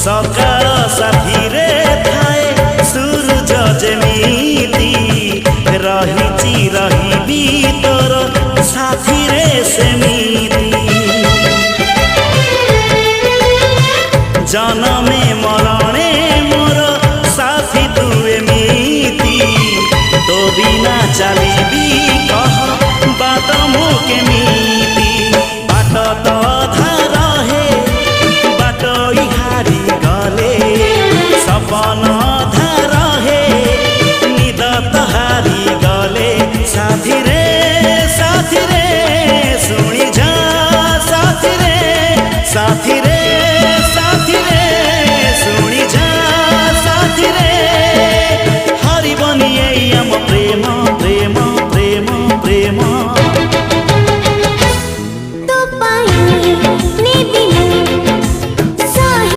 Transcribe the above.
सकाळ साथीरे थाए सूरज जेमिति रहिची रहिबी तोर साथीरे सेमिति जनमे